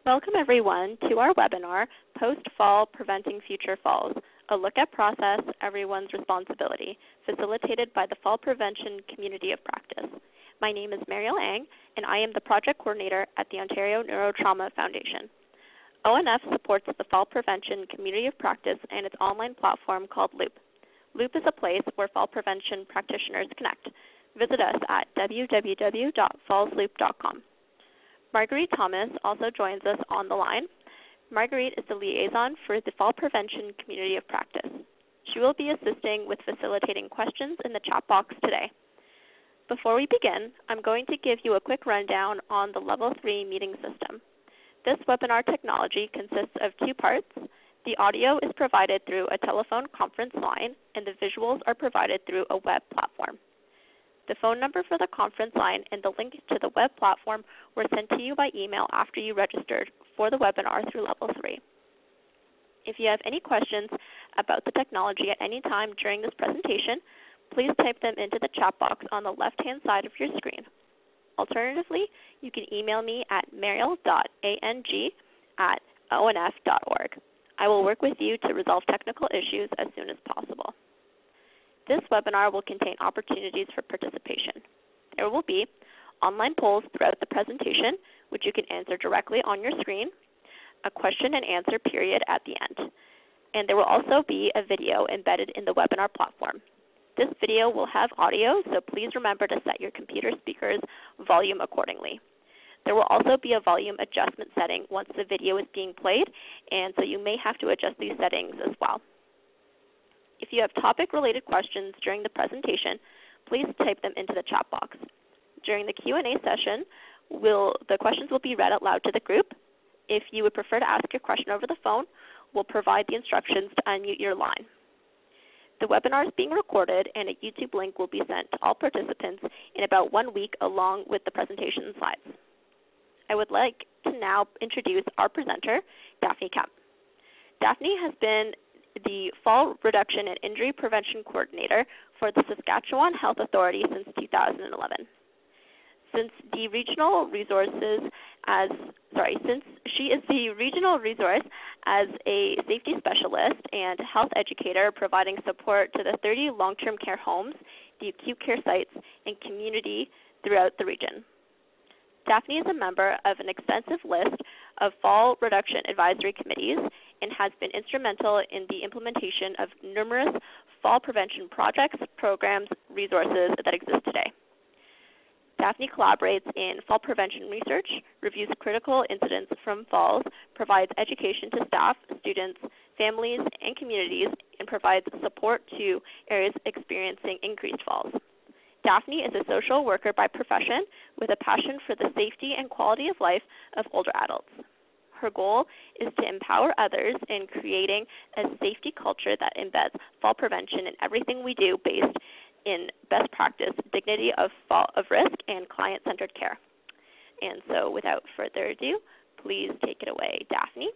Welcome everyone to our webinar, Post-Fall Preventing Future Falls, a look at process, everyone's responsibility, facilitated by the Fall Prevention Community of Practice. My name is Mariel Ang, and I am the project coordinator at the Ontario Neurotrauma Foundation. ONF supports the Fall Prevention Community of Practice and its online platform called Loop. Loop is a place where fall prevention practitioners connect. Visit us at www.fallsloop.com. Marguerite Thomas also joins us on the line. Marguerite is the liaison for the Fall Prevention Community of Practice. She will be assisting with facilitating questions in the chat box today. Before we begin, I'm going to give you a quick rundown on the Level 3 meeting system. This webinar technology consists of two parts. The audio is provided through a telephone conference line, and the visuals are provided through a web platform. The phone number for the conference line and the link to the web platform were sent to you by email after you registered for the webinar through Level 3. If you have any questions about the technology at any time during this presentation, please type them into the chat box on the left-hand side of your screen. Alternatively, you can email me at mariel.ang@onf.org. I will work with you to resolve technical issues as soon as possible. This webinar will contain opportunities for participation. There will be online polls throughout the presentation, which you can answer directly on your screen, a question and answer period at the end, and there will also be a video embedded in the webinar platform. This video will have audio, so please remember to set your computer speaker's volume accordingly. There will also be a volume adjustment setting once the video is being played, and so you may have to adjust these settings as well. If you have topic-related questions during the presentation, please type them into the chat box. During the Q&A session, the questions will be read out loud to the group. If you would prefer to ask your question over the phone, we'll provide the instructions to unmute your line. The webinar is being recorded, and a YouTube link will be sent to all participants in about 1 week along with the presentation slides. I would like to now introduce our presenter, Daphne Kemp. Daphne has been the Fall Reduction and Injury Prevention Coordinator for the Saskatchewan Health Authority since 2011. Since she is the regional resource as a safety specialist and health educator providing support to the 30 long-term care homes, the acute care sites, and community throughout the region. Daphne is a member of an extensive list of fall reduction advisory committees and has been instrumental in the implementation of numerous fall prevention projects, programs, resources that exist today. Daphne collaborates in fall prevention research, reviews critical incidents from falls, provides education to staff, students, families, and communities, and provides support to areas experiencing increased falls. Daphne is a social worker by profession with a passion for the safety and quality of life of older adults. Her goal is to empower others in creating a safety culture that embeds fall prevention in everything we do based in best practice, dignity of risk, and client-centered care. And so without further ado, please take it away, Daphne.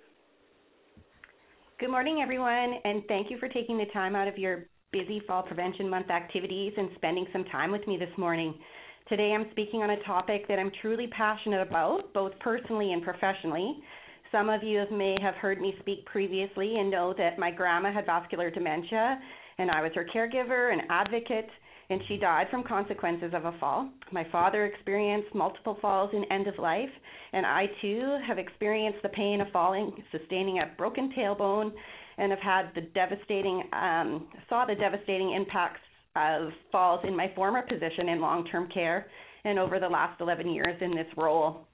Good morning, everyone, and thank you for taking the time out of your busy Fall Prevention Month activities and spending some time with me this morning. Today I'm speaking on a topic that I'm truly passionate about, both personally and professionally. Some of you may have heard me speak previously and know that my grandma had vascular dementia, and I was her caregiver and advocate, and she died from consequences of a fall. My father experienced multiple falls in end of life, and I too have experienced the pain of falling, sustaining a broken tailbone, and have had the devastating impacts of falls in my former position in long-term care and over the last 11 years in this role.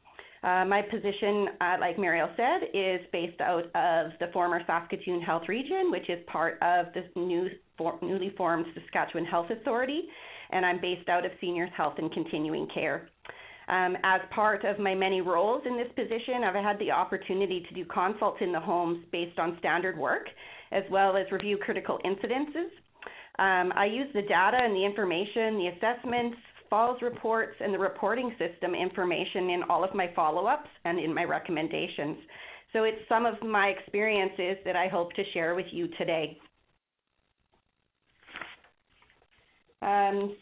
My position, like Mariel said, is based out of the former Saskatoon Health Region, which is part of this newly formed Saskatchewan Health Authority, and I'm based out of Seniors Health and Continuing Care. As part of my many roles in this position, I've had the opportunity to do consults in the homes based on standard work, as well as review critical incidences. I use the data and the information, the assessments, falls reports, and the reporting system information in all of my follow-ups and in my recommendations. So it's some of my experiences that I hope to share with you today.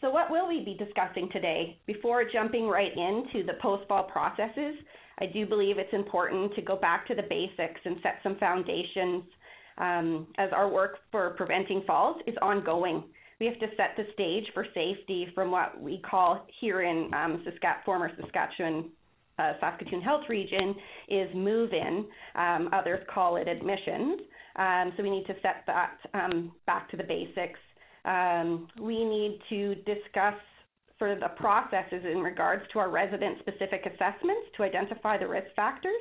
So what will we be discussing today? Before jumping right into the post-fall processes, I do believe it's important to go back to the basics and set some foundations as our work for preventing falls is ongoing. We have to set the stage for safety from what we call here in former Saskatchewan, Saskatoon Health Region is move-in. Others call it admissions. So we need to set that back to the basics. We need to discuss sort of the processes in regards to our resident-specific assessments to identify the risk factors.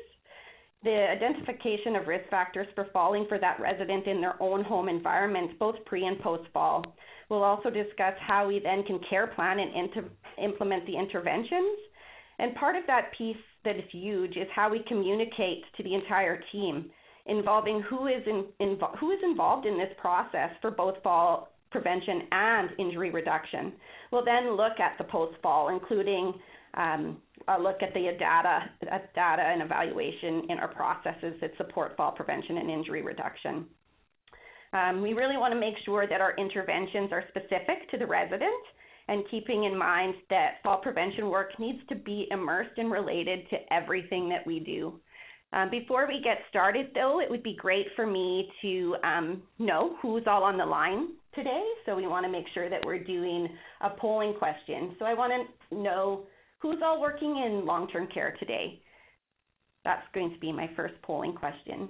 The identification of risk factors for falling for that resident in their own home environment, both pre and post-fall. We'll also discuss how we then can care plan and implement the interventions. And part of that piece that is huge is how we communicate to the entire team, involving who is involved in this process for both fall prevention and injury reduction. We'll then look at the post-fall, including a look at the data and evaluation in our processes that support fall prevention and injury reduction. We really want to make sure that our interventions are specific to the resident and keeping in mind that fall prevention work needs to be immersed and related to everything that we do. Before we get started, though, it would be great for me to know who's all on the line today. So we want to make sure that we're doing a polling question. So I want to know who's all working in long-term care today. That's going to be my first polling question.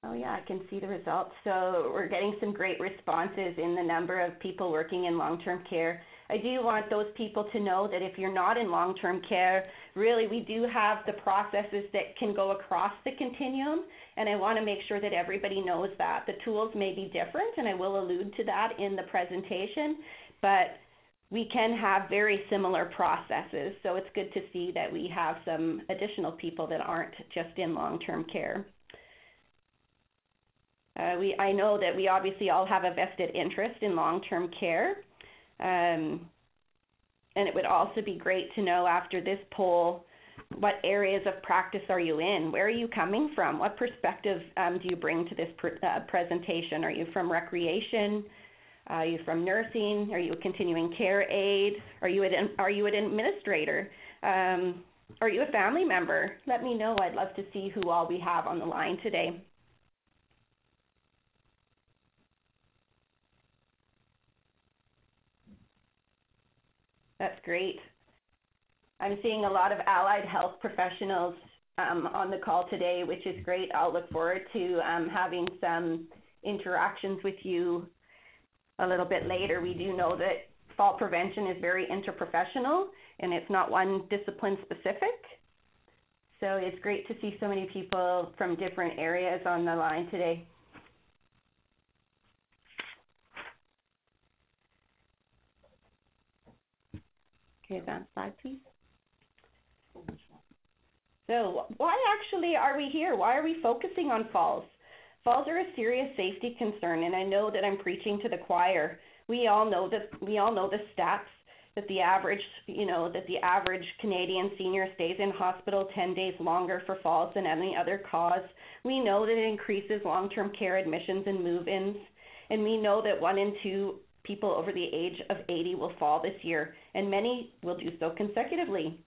Oh yeah, I can see the results. So we're getting some great responses in the number of people working in long-term care. I do want those people to know that if you're not in long-term care, really we do have the processes that can go across the continuum, and I want to make sure that everybody knows that. The tools may be different, and I will allude to that in the presentation, but we can have very similar processes, so it's good to see that we have some additional people that aren't just in long-term care. I know that we obviously all have a vested interest in long-term care. And it would also be great to know after this poll, what areas of practice are you in? Where are you coming from? What perspective do you bring to this presentation? Are you from recreation? Are you from nursing? Are you a continuing care aide? Are you an administrator? Are you a family member? Let me know. I'd love to see who all we have on the line today. That's great. I'm seeing a lot of allied health professionals on the call today, which is great. I'll look forward to having some interactions with you a little bit later. We do know that fall prevention is very interprofessional and it's not one discipline specific. So it's great to see so many people from different areas on the line today. Okay, advance slide, please. So why actually are we here? Why are we focusing on falls? Falls are a serious safety concern, and I know that I'm preaching to the choir. We all know the stats that the average Canadian senior stays in hospital 10 days longer for falls than any other cause. We know that it increases long-term care admissions and move-ins, and we know that 1 in 2 people over the age of 80 will fall this year, and many will do so consecutively.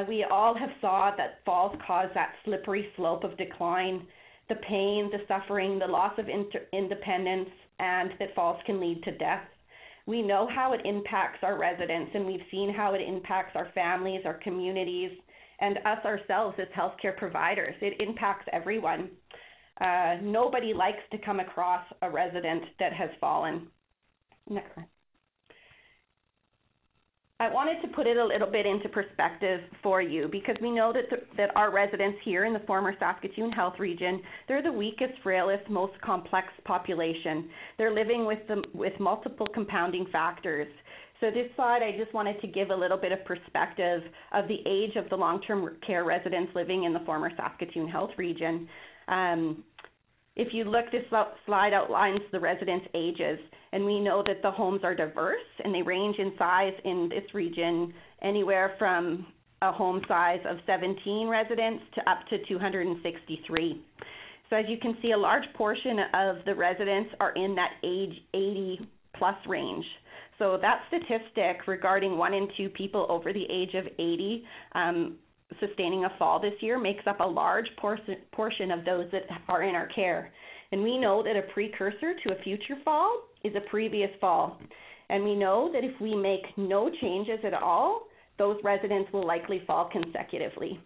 We all have saw that falls cause that slippery slope of decline, the pain, the suffering, the loss of independence, and that falls can lead to death. We know how it impacts our residents, and we've seen how it impacts our families, our communities, and us ourselves as healthcare providers. It impacts everyone. Nobody likes to come across a resident that has fallen. Next slide. I wanted to put it a little bit into perspective for you because we know that our residents here in the former Saskatoon Health Region, they're the weakest, frailest, most complex population. They're living with multiple compounding factors. So this slide, I just wanted to give a little bit of perspective of the age of the long-term care residents living in the former Saskatoon Health Region. If you look, this slide outlines the residents' ages, and we know that the homes are diverse and they range in size in this region anywhere from a home size of 17 residents to up to 263. So as you can see, a large portion of the residents are in that age 80 plus range. So that statistic regarding 1 in 2 people over the age of 80 sustaining a fall this year makes up a large portion of those that are in our care. And we know that a precursor to a future fall is a previous fall. And we know that if we make no changes at all, those residents will likely fall consecutively.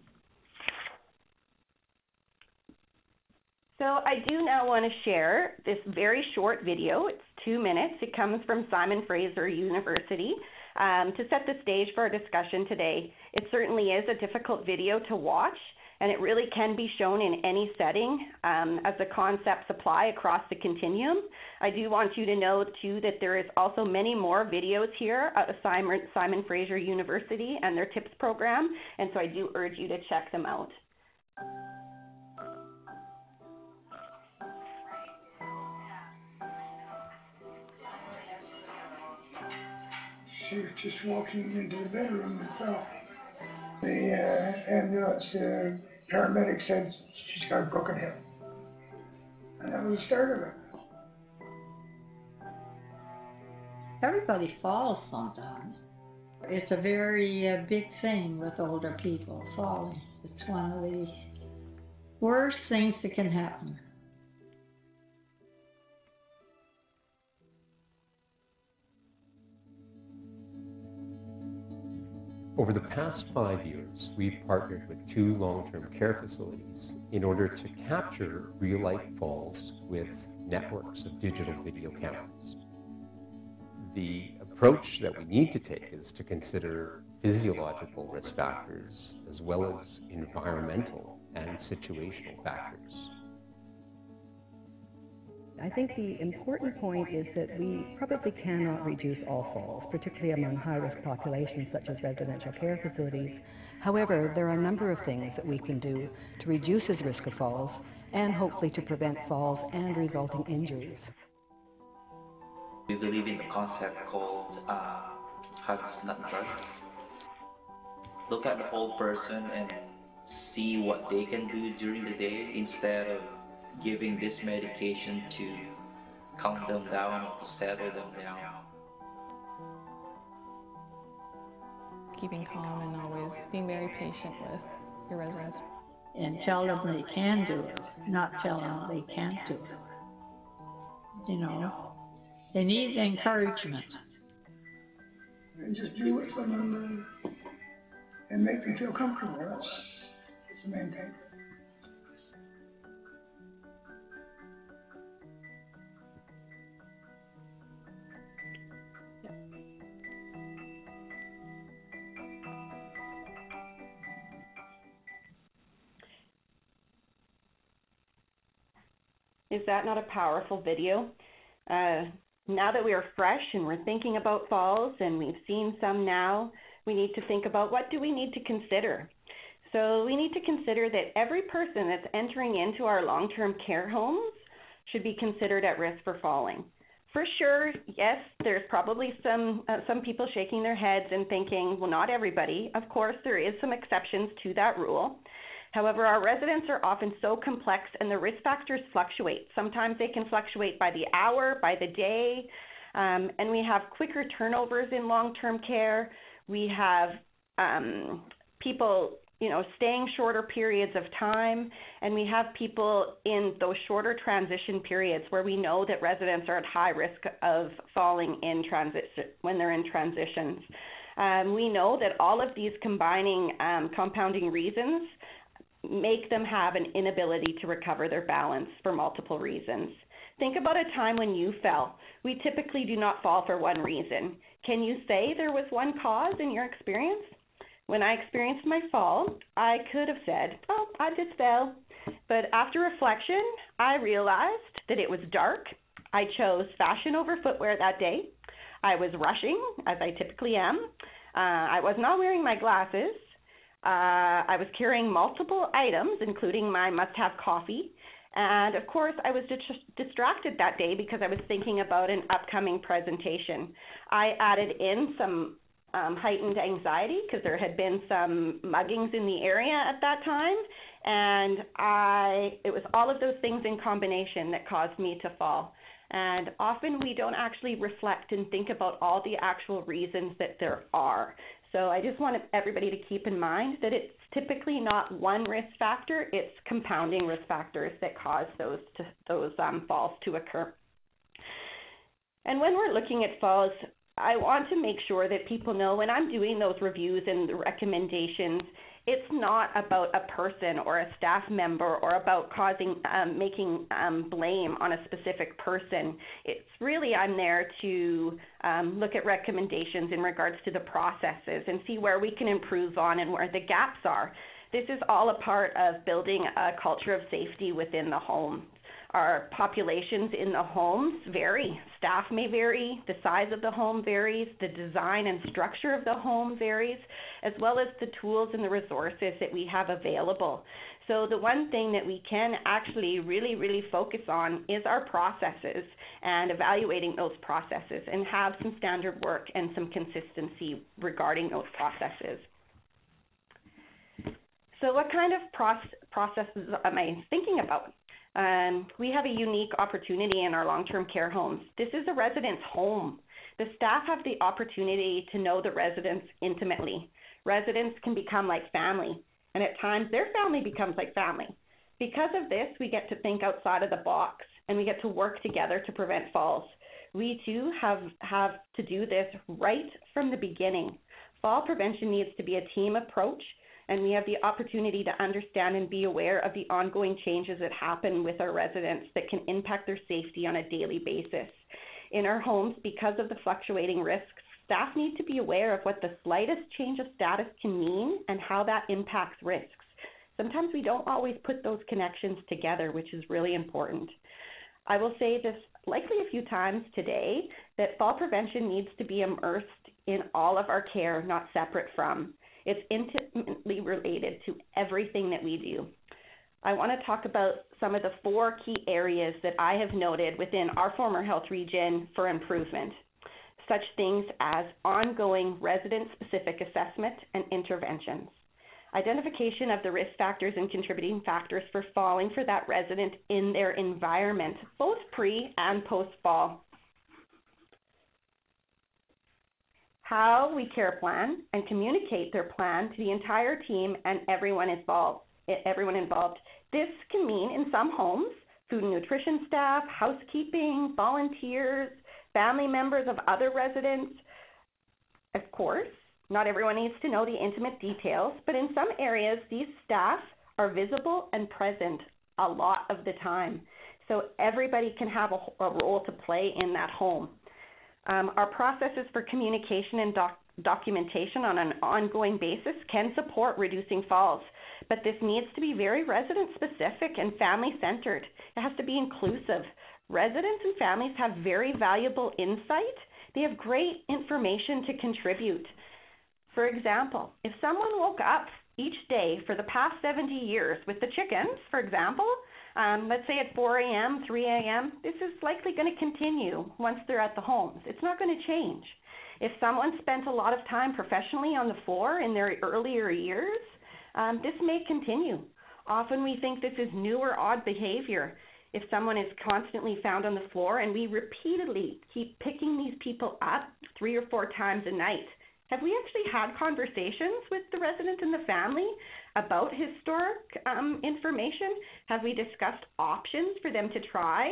So I do now want to share this very short video. It's 2 minutes. It comes from Simon Fraser University to set the stage for our discussion today. It certainly is a difficult video to watch, and it really can be shown in any setting as the concepts apply across the continuum. I do want you to know, too, that there is also many more videos here at Simon Fraser University and their TIPS program, and so I do urge you to check them out. She was just walking into the bedroom and fell. The ambulance paramedic said she's got a broken hip. And that was the start of it. Everybody falls sometimes. It's a very big thing with older people falling. It's one of the worst things that can happen. Over the past 5 years, we've partnered with 2 long-term care facilities in order to capture real-life falls with networks of digital video cameras. The approach that we need to take is to consider physiological risk factors as well as environmental and situational factors. I think the important point is that we probably cannot reduce all falls, particularly among high-risk populations such as residential care facilities. However, there are a number of things that we can do to reduce the risk of falls and hopefully to prevent falls and resulting injuries. We believe in the concept called hugs, not drugs. Look at the whole person and see what they can do during the day instead of giving this medication to calm them down or to settle them down. Keeping calm and always being very patient with your residents. And tell them they can do it, not tell them they can't do it. You know, they need encouragement. And just be with them and make them feel comfortable. That's the main thing. Is that not a powerful video? Now that we are fresh and we're thinking about falls and we've seen some now, we need to think about what do we need to consider. So we need to consider that every person that's entering into our long-term care homes should be considered at risk for falling. For sure, yes, there's probably some people shaking their heads and thinking, well, not everybody. Of course, there is some exceptions to that rule. However, our residents are often so complex and the risk factors fluctuate. Sometimes they can fluctuate by the hour, by the day, and we have quicker turnovers in long-term care. We have people, staying shorter periods of time, and we have people in those shorter transition periods where we know that residents are at high risk of falling in transition when they're in transitions. We know that all of these combining compounding reasons make them have an inability to recover their balance for multiple reasons. Think about a time when you fell. We typically do not fall for one reason. Can you say there was one cause in your experience? When I experienced my fall, I could have said, oh, I just fell. But after reflection, I realized that it was dark. I chose fashion over footwear that day. I was rushing, as I typically am. I was not wearing my glasses. I was carrying multiple items, including my must-have coffee. And of course, I was distracted that day because I was thinking about an upcoming presentation. I added in some heightened anxiety because there had been some muggings in the area at that time. And it was all of those things in combination that caused me to fall. And often we don't actually reflect and think about all the actual reasons that there are. So I just want everybody to keep in mind that it's typically not one risk factor, it's compounding risk factors that cause those falls to occur. And when we're looking at falls, I want to make sure that people know when I'm doing those reviews and the recommendations, it's not about a person or a staff member or about making blame on a specific person. It's really, I'm there to look at recommendations in regards to the processes and see where we can improve on and where the gaps are. This is all a part of building a culture of safety within the home. Our populations in the homes vary. Staff may vary, the size of the home varies, the design and structure of the home varies, as well as the tools and the resources that we have available. So the one thing that we can actually really focus on is our processes and evaluating those processes and have some standard work and some consistency regarding those processes. So what kind of processes am I thinking about? We have a unique opportunity in our long-term care homes. This is a resident's home. The staff have the opportunity to know the residents intimately. Residents can become like family, and at times their family becomes like family. Because of this, we get to think outside of the box, and we get to work together to prevent falls. We too have to do this right from the beginning. Fall prevention needs to be a team approach, and we have the opportunity to understand and be aware of the ongoing changes that happen with our residents that can impact their safety on a daily basis. In our homes, because of the fluctuating risks, staff need to be aware of what the slightest change of status can mean and how that impacts risks. Sometimes we don't always put those connections together, which is really important. I will say this likely a few times today, that fall prevention needs to be immersed in all of our care, not separate from. It's intimately related to everything that we do. I want to talk about some of the 4 key areas that I have noted within our former health region for improvement, such things as ongoing resident-specific assessment and interventions, identification of the risk factors and contributing factors for falling for that resident in their environment, both pre and post-fall, how we care plan and communicate their plan to the entire team and everyone involved. This can mean in some homes, food and nutrition staff, housekeeping, volunteers, family members of other residents. Of course, not everyone needs to know the intimate details, but in some areas, these staff are visible and present a lot of the time. So everybody can have a role to play in that home. Our processes for communication and documentation on an ongoing basis can support reducing falls, but this needs to be very resident-specific and family-centered. It has to be inclusive. Residents and families have very valuable insight. They have great information to contribute. For example, if someone woke up each day for the past 70 years with the chickens, for example, let's say at 4 a.m., 3 a.m., this is likely going to continue once they're at the homes. It's not going to change. If someone spent a lot of time professionally on the floor in their earlier years, this may continue. Often we think this is new or odd behavior. If someone is constantly found on the floor and we repeatedly keep picking these people up 3 or 4 times a night, have we actually had conversations with the resident and the family about historic information? Have we discussed options for them to try,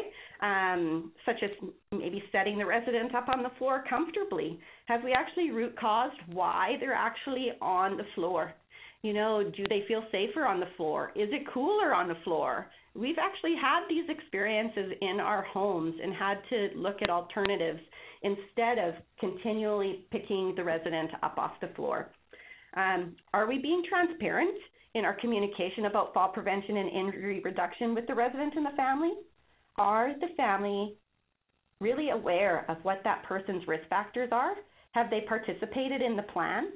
such as maybe setting the resident up on the floor comfortably? Have we actually root caused why they're actually on the floor? You know, do they feel safer on the floor? Is it cooler on the floor? We've actually had these experiences in our homes and had to look at alternatives instead of continually picking the resident up off the floor. Are we being transparent in our communication about fall prevention and injury reduction with the resident and the family? Are the family really aware of what that person's risk factors are? Have they participated in the plan?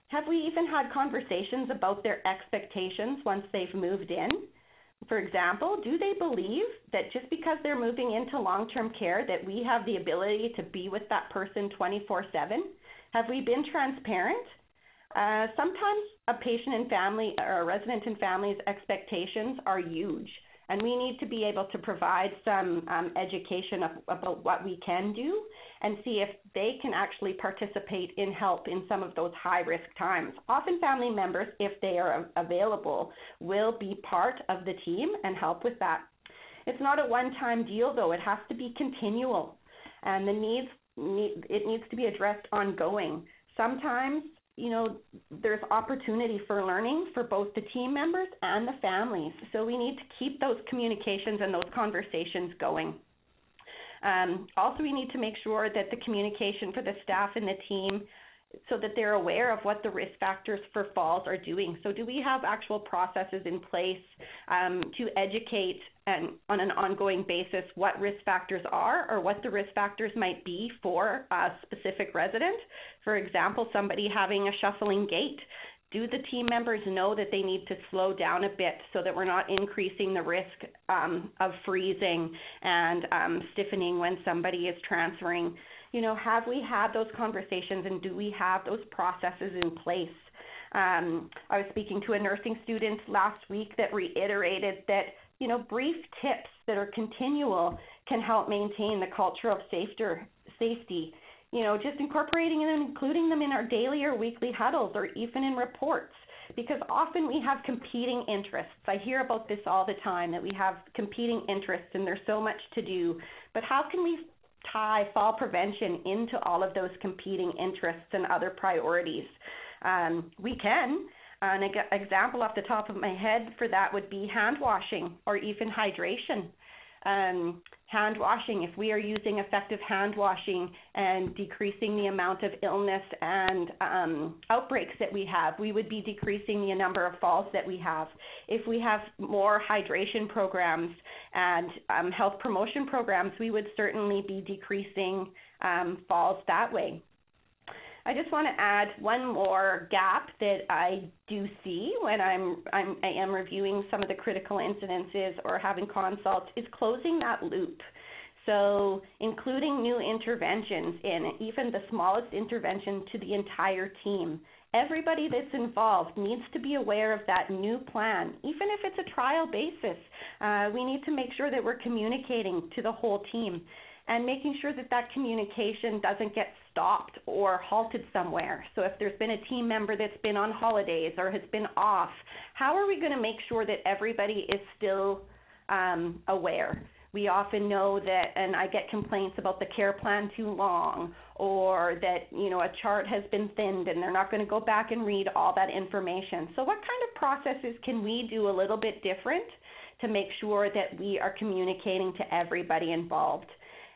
Have we even had conversations about their expectations once they've moved in? For example, do they believe that just because they're moving into long-term care that we have the ability to be with that person 24/7? Have we been transparent? Sometimes a patient and family or a resident and family's expectations are huge, and we need to be able to provide some education about what we can do and see if they can actually participate in help in some of those high-risk times. Often family members, if they are available, will be part of the team and help with that. It's not a one-time deal, though. It has to be continual, and it needs to be addressed ongoing. Sometimes, you know, there's opportunity for learning for both the team members and the families. So we need to keep those communications and those conversations going. Also, we need to make sure that the communication for the staff and the team, so that they're aware of what the risk factors for falls are doing. So do we have actual processes in place to educate and on an ongoing basis what risk factors are or what the risk factors might be for a specific resident? For example, somebody having a shuffling gait. Do the team members know that they need to slow down a bit so that we're not increasing the risk of freezing and stiffening when somebody is transferring? You know, have we had those conversations, and do we have those processes in place? I was speaking to a nursing student last week that reiterated that, you know, brief tips that are continual can help maintain the culture of safety. You know, just incorporating and including them in our daily or weekly huddles or even in reports, because often we have competing interests. I hear about this all the time, that we have competing interests and there's so much to do. But how can we tie fall prevention into all of those competing interests and other priorities? We can. An example off the top of my head for that would be hand washing or even hydration. Hand washing, if we are using effective hand washing and decreasing the amount of illness and outbreaks that we have, we would be decreasing the number of falls that we have. If we have more hydration programs and health promotion programs, we would certainly be decreasing falls that way. I just want to add one more gap that I do see when I am reviewing some of the critical incidences or having consults, is closing that loop. So including new interventions in even the smallest intervention to the entire team. Everybody that's involved needs to be aware of that new plan, even if it's a trial basis. We need to make sure that we're communicating to the whole team and making sure that that communication doesn't get stopped or halted somewhere. So if there's been a team member that's been on holidays or has been off, how are we going to make sure that everybody is still aware? We often know that, and I get complaints about the care plan too long, or that, you know, a chart has been thinned and they're not going to go back and read all that information. So what kind of processes can we do a little bit different to make sure that we are communicating to everybody involved?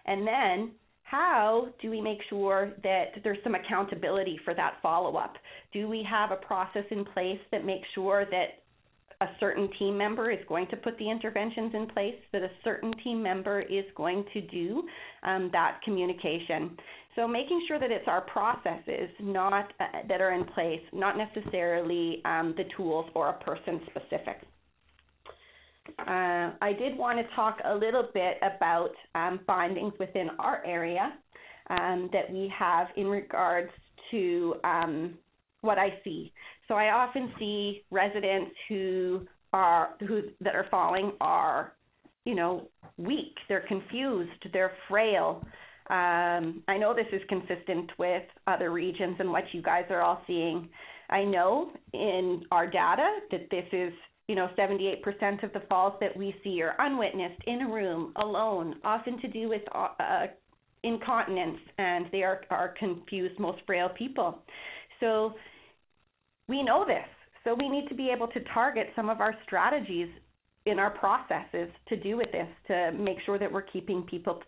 And then how do we make sure that there's some accountability for that follow-up? Do we have a process in place that makes sure that a certain team member is going to put the interventions in place, that a certain team member is going to do that communication? So making sure that it's our processes not that are in place, not necessarily the tools or a person specific. I did want to talk a little bit about findings within our area that we have in regards to what I see. So I often see residents that are falling are, you know, weak, they're confused, they're frail. I know this is consistent with other regions and what you guys are all seeing. I know in our data that this is, you know, 78% of the falls that we see are unwitnessed, in a room, alone, often to do with incontinence, and they are confused, most frail people. So we know this. So we need to be able to target some of our strategies in our processes to do with this, to make sure that we're keeping people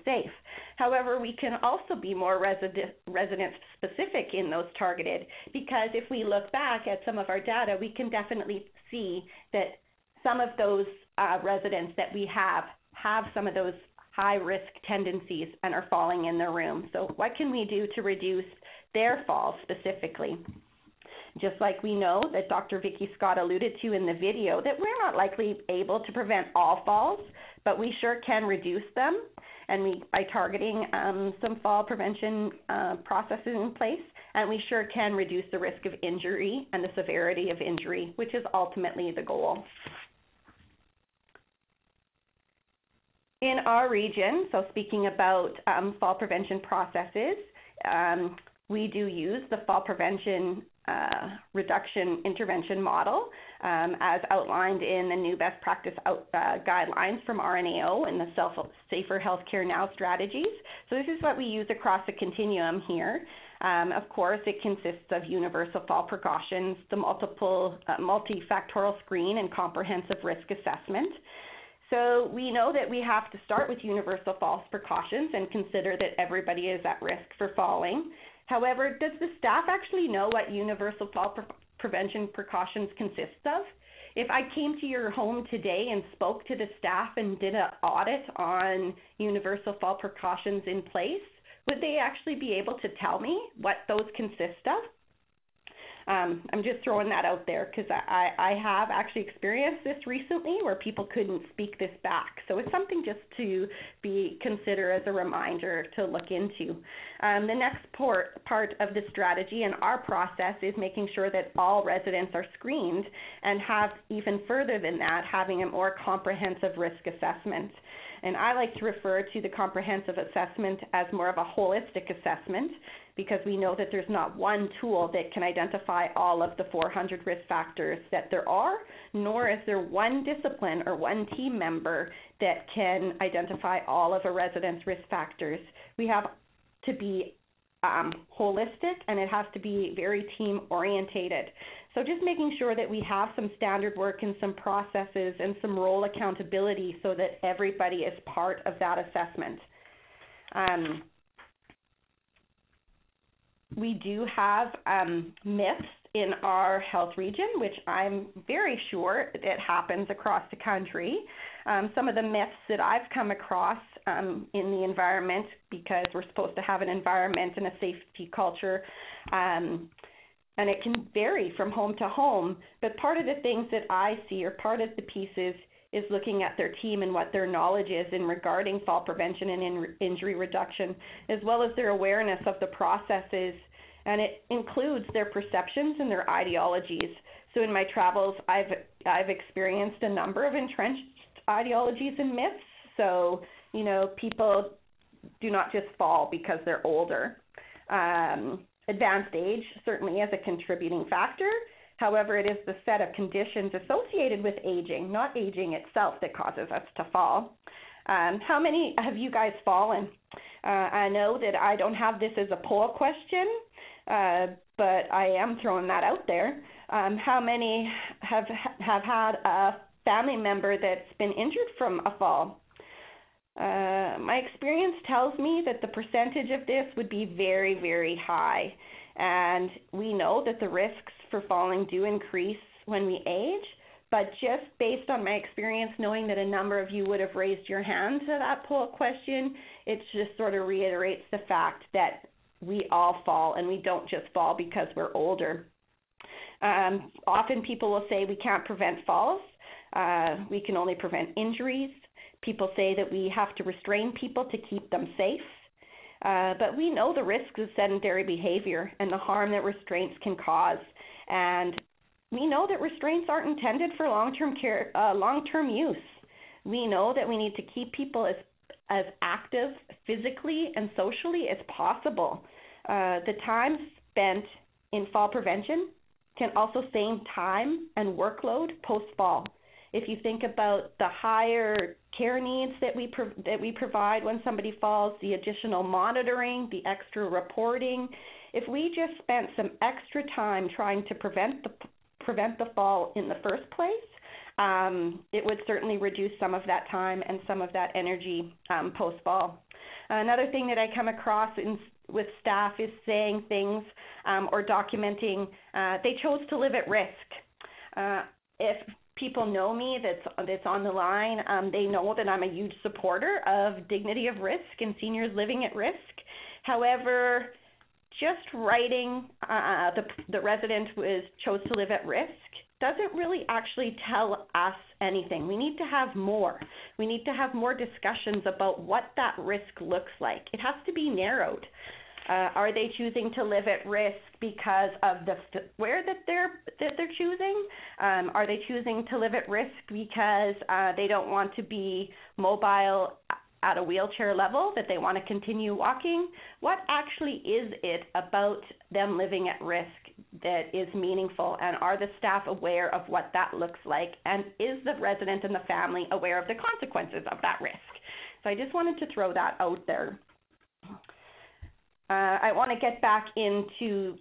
safe. However, we can also be more resident-specific in those targeted, because if we look back at some of our data, we can definitely see that some of those residents that we have some of those high-risk tendencies and are falling in their room. So what can we do to reduce their falls specifically? Just like we know that Dr. Vicki Scott alluded to in the video, that we're not likely able to prevent all falls, but we sure can reduce them. and by targeting some fall prevention processes in place, and we sure can reduce the risk of injury and the severity of injury, which is ultimately the goal. In our region, so speaking about fall prevention processes, we do use the fall prevention reduction intervention model as outlined in the new best practice guidelines from RNAO and the Safer Healthcare Now strategies. So this is what we use across the continuum here. Of course, it consists of universal fall precautions, the multifactorial screen and comprehensive risk assessment. So we know that we have to start with universal fall precautions and consider that everybody is at risk for falling. However, does the staff actually know what universal fall prevention precautions consist of? If I came to your home today and spoke to the staff and did an audit on universal fall precautions in place, would they actually be able to tell me what those consist of? I'm just throwing that out there because I have actually experienced this recently where people couldn't speak this back. So it's something just to consider as a reminder to look into. The next part of the strategy and our process is making sure that all residents are screened and have even further than that, having a more comprehensive risk assessment. And I like to refer to the comprehensive assessment as more of a holistic assessment because we know that there's not one tool that can identify all of the 400 risk factors that there are, nor is there one discipline or one team member that can identify all of a resident's risk factors. We have to be holistic, and it has to be very team orientated. So just making sure that we have some standard work and some processes and some role accountability so that everybody is part of that assessment. We do have myths in our health region, which I'm very sure it happens across the country. Some of the myths that I've come across in the environment, because we're supposed to have an environment and a safety culture, and it can vary from home to home, but part of the things that I see, or part of the pieces, is looking at their team and what their knowledge is in regarding fall prevention and injury reduction, as well as their awareness of the processes, and it includes their perceptions and their ideologies. So in my travels, I've experienced a number of entrenched ideologies and myths. So, you know, people do not just fall because they're older. Advanced age certainly is a contributing factor. However, it is the set of conditions associated with aging, not aging itself, that causes us to fall. How many have you guys fallen? I know that I don't have this as a poll question, but I am throwing that out there. How many have had a family member that's been injured from a fall? My experience tells me that the percentage of this would be very, very high. And we know that the risks for falling do increase when we age, but just based on my experience, knowing that a number of you would have raised your hand to that poll question, it just sort of reiterates the fact that we all fall, and we don't just fall because we're older. Often people will say we can't prevent falls. We can only prevent injuries. People say that we have to restrain people to keep them safe. But we know the risks of sedentary behavior and the harm that restraints can cause. And we know that restraints aren't intended for long-term care, long-term use. We know that we need to keep people as active physically and socially as possible. The time spent in fall prevention can also save time and workload post-fall. If you think about the higher care needs that we provide when somebody falls, the additional monitoring, the extra reporting, if we just spent some extra time trying to prevent the fall in the first place, it would certainly reduce some of that time and some of that energy post-fall. Another thing that I come across with staff is saying things or documenting they chose to live at risk. If people know me that's on the line, they know that I'm a huge supporter of dignity of risk and seniors living at risk. However, just writing the resident chose to live at risk doesn't really actually tell us anything. We need to have more. We need to have more discussions about what that risk looks like. It has to be narrowed. Are they choosing to live at risk because of the where that they're choosing? Are they choosing to live at risk because they don't want to be mobile at a wheelchair level, that they want to continue walking? What actually is it about them living at risk that is meaningful, and are the staff aware of what that looks like, and is the resident and the family aware of the consequences of that risk? So I just wanted to throw that out there. I want to get back into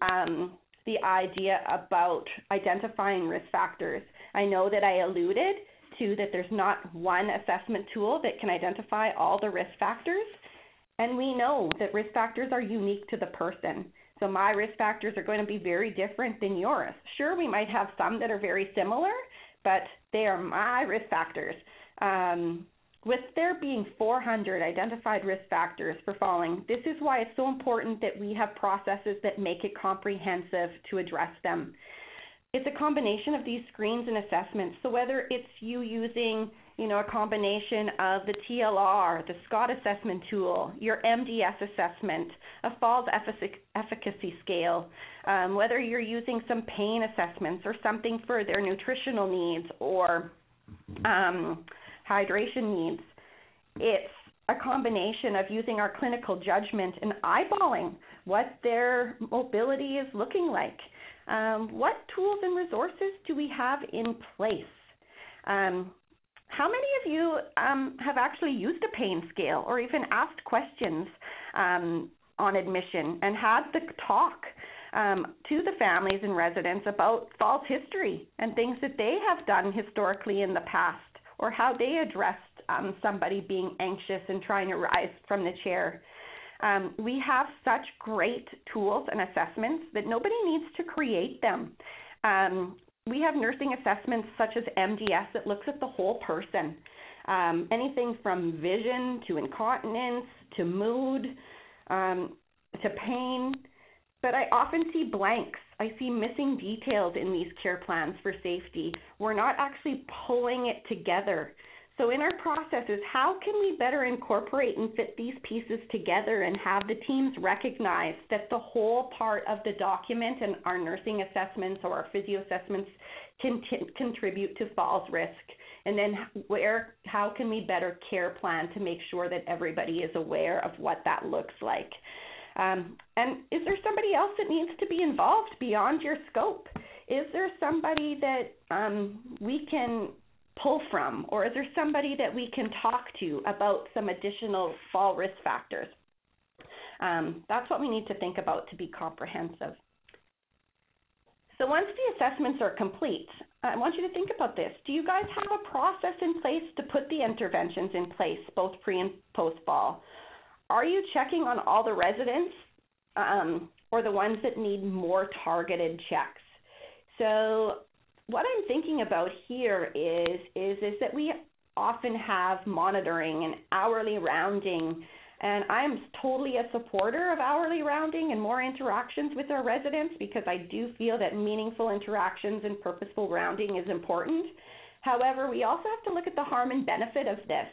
the idea about identifying risk factors. I know that I alluded to that there's not one assessment tool that can identify all the risk factors, and we know that risk factors are unique to the person. So my risk factors are going to be very different than yours. Sure, we might have some that are very similar, but they are my risk factors. With there being 400 identified risk factors for falling, this is why it's so important that we have processes that make it comprehensive to address them. It's a combination of these screens and assessments. So whether it's you using, a combination of the TLR, the Scott assessment tool, your MDS assessment, a falls efficacy scale, whether you're using some pain assessments or something for their nutritional needs or hydration needs, it's a combination of using our clinical judgment and eyeballing what their mobility is looking like. What tools and resources do we have in place? How many of you have actually used a pain scale or even asked questions on admission and had the talk to the families and residents about falls history and things that they have done historically in the past, or how they addressed somebody being anxious and trying to rise from the chair? We have such great tools and assessments that nobody needs to create them. We have nursing assessments such as MDS that looks at the whole person, anything from vision to incontinence to mood to pain. But I often see blanks. I see missing details in these care plans for safety. We're not actually pulling it together. So in our processes, how can we better incorporate and fit these pieces together and have the teams recognize that the whole part of the document and our nursing assessments or our physio assessments can contribute to falls risk? And then how can we better care plan to make sure that everybody is aware of what that looks like? And is there somebody else that needs to be involved beyond your scope? Is there somebody that we can pull from, or is there somebody that we can talk to about some additional fall risk factors? That's what we need to think about to be comprehensive. So once the assessments are complete, I want you to think about this. Do you guys have a process in place to put the interventions in place, both pre and post fall? Are you checking on all the residents or the ones that need more targeted checks? So what I'm thinking about here is that we often have monitoring and hourly rounding, and I'm totally a supporter of hourly rounding and more interactions with our residents because I do feel that meaningful interactions and purposeful rounding is important. However, we also have to look at the harm and benefit of this.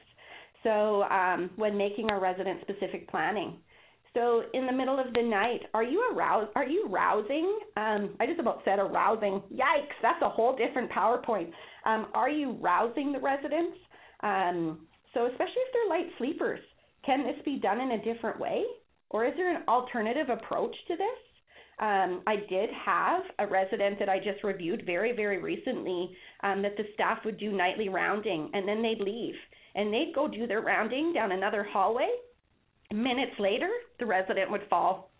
So when making our resident-specific planning. So in the middle of the night, are you rousing? I just about said arousing. Yikes, that's a whole different PowerPoint. Are you rousing the residents? So especially if they're light sleepers, can this be done in a different way? Or is there an alternative approach to this? I did have a resident that I just reviewed very, very recently that the staff would do nightly rounding and then they'd leave. And they'd go do their rounding down another hallway. Minutes later, the resident would fall.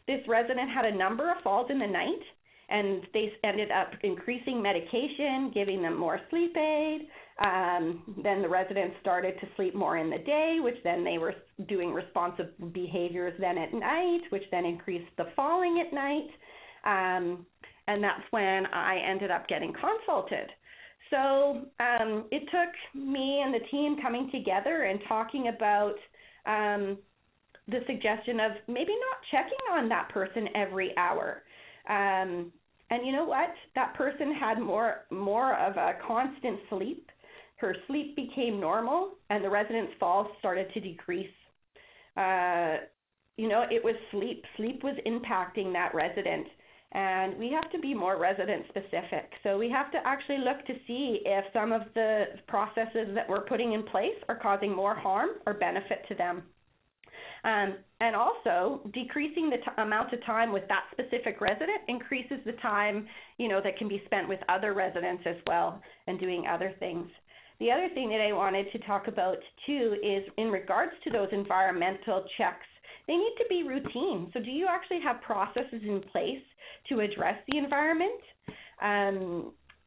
This resident had a number of falls in the night, and they ended up increasing medication, giving them more sleep aid. Then the resident started to sleep more in the day, which then they were doing responsive behaviors then at night, which then increased the falling at night. And that's when I ended up getting consulted. So it took me and the team coming together and talking about the suggestion of maybe not checking on that person every hour. And you know what? That person had more of a constant sleep. Her sleep became normal, and the resident's falls started to decrease. It was sleep. Sleep was impacting that resident. And we have to be more resident specific. So we have to actually look to see if some of the processes that we're putting in place are causing more harm or benefit to them. And also, decreasing the amount of time with that specific resident increases the time, that can be spent with other residents as well and doing other things. The other thing that I wanted to talk about too is in regards to those environmental checks, they need to be routine. So do you actually have processes in place to address the environment?